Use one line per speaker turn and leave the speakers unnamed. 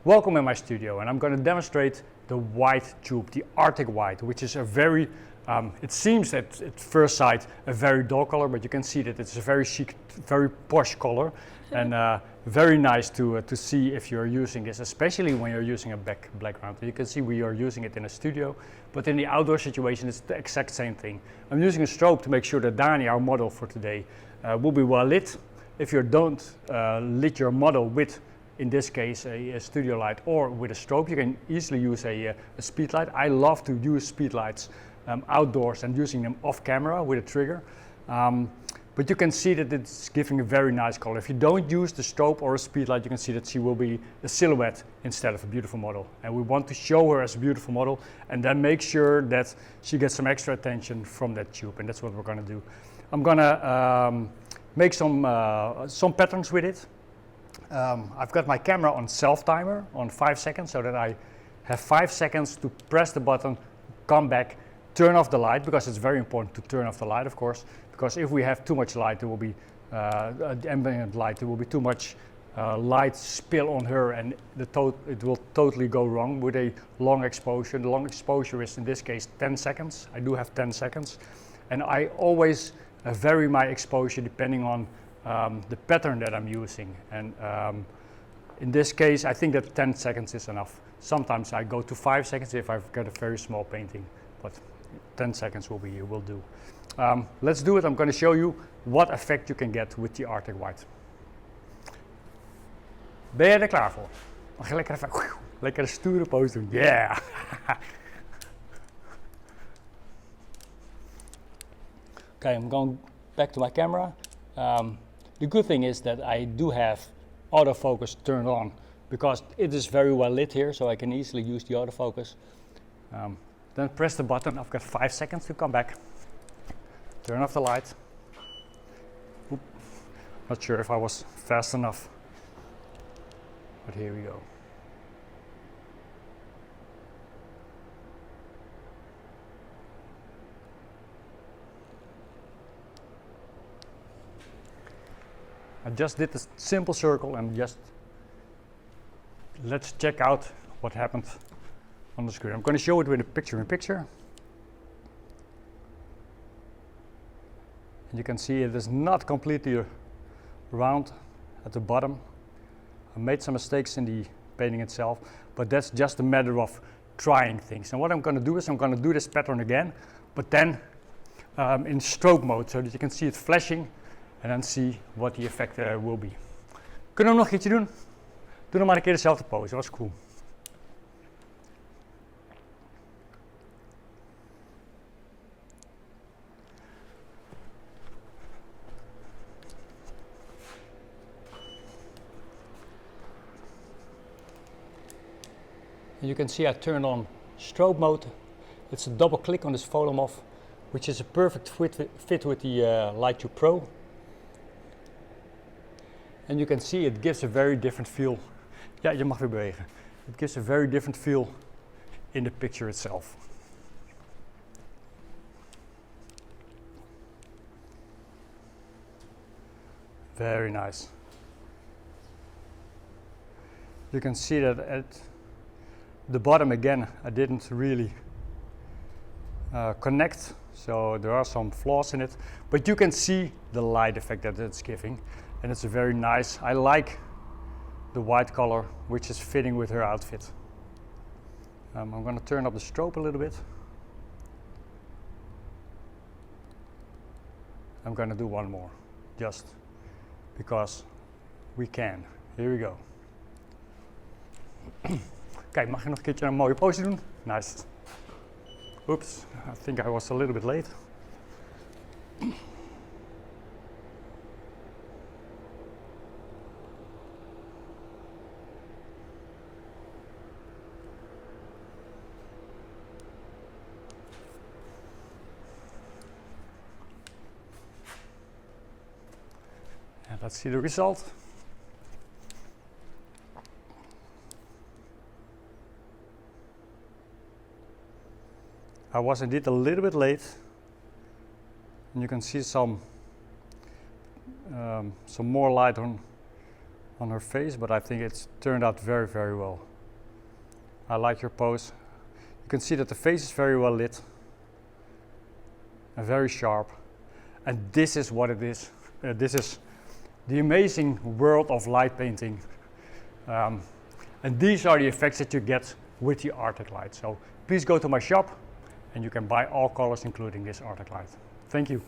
Welcome in my studio, and I'm going to demonstrate the white tube, the Arctic White, which is a very, it seems at first sight a very dull color, but you can see that it's a very chic, very posh color, and very nice to see if you're using this, especially when you're using a background. You can see we are using it in a studio, but in the outdoor situation it's the exact same thing. I'm using a strobe to make sure that Dani, our model for today, will be well lit. If you don't lit your model with, in this case, a studio light or with a strobe, you can easily use a speed light. I love to use speed lights outdoors and using them off camera with a trigger. But you can see that it's giving a very nice color. If you don't use the strobe or a speed light, you can see that she will be a silhouette instead of a beautiful model. And we want to show her as a beautiful model and then make sure that she gets some extra attention from that tube. And that's what we're gonna do. I'm gonna make some patterns with it. I've got my camera on self timer on 5 seconds, so that I have 5 seconds to press the button, come back, turn off the light, because it's very important to turn off the light, of course, because if we have too much light, there will be ambient light, there will be too much light spill on her, and it will totally go wrong with a long exposure. The long exposure is in this case 10 seconds. I do have 10 seconds, and I always vary my exposure depending on the pattern that I'm using, and in this case I think that 10 seconds is enough. Sometimes I go to 5 seconds if I've got a very small painting, but 10 seconds will do. Let's do it. I'm going to show you what effect you can get with the Arctic White. Ben je er klaar voor? Mag je lekker even lekker een stoere pose doen? Yeah! Okay, I'm going back to my camera. The good thing is that I do have autofocus turned on because it is very well lit here, so I can easily use the autofocus. Then press the button. I've got 5 seconds to come back. Turn off the light. Oop. Not sure if I was fast enough, but here we go. I just did this simple circle and just let's check out what happened on the screen. I'm going to show it with a picture-in-picture. And you can see it is not completely round at the bottom. I made some mistakes in the painting itself, but that's just a matter of trying things. And what I'm going to do is I'm going to do this pattern again, but then in strobe mode, so that you can see it flashing en dan see what the effect will be. Kunnen we nog een keertje doen? Doe nog maar een keer dezelfde pose, dat was cool. And you can see I turned on strobe mode. It's a double click on this volume-off, which is a perfect fit with the LightTubePro. And you can see it gives a very different feel. Ja, je mag weer bewegen. It gives a very different feel in the picture itself. Very nice. You can see that at the bottom again, I didn't really connect, so there are some flaws in it, but you can see the light effect that it's giving. And it's a very nice, I like the white color, which is fitting with her outfit. I'm going to turn up the strobe a little bit. I'm going to do one more, just because we can. Here we go. Kijk, mag je nog een keertje een mooie pose doen? Nice. Oops, I think I was a little bit late. Let's see the result. I was indeed a little bit late, and you can see some more light on her face, but I think it's turned out very, very well. I like your pose. You can see that the face is very well lit and very sharp. And this is what it is. This is the amazing world of light painting. And these are the effects that you get with the Arctic light. So please go to my shop and you can buy all colors including this Arctic light. Thank you.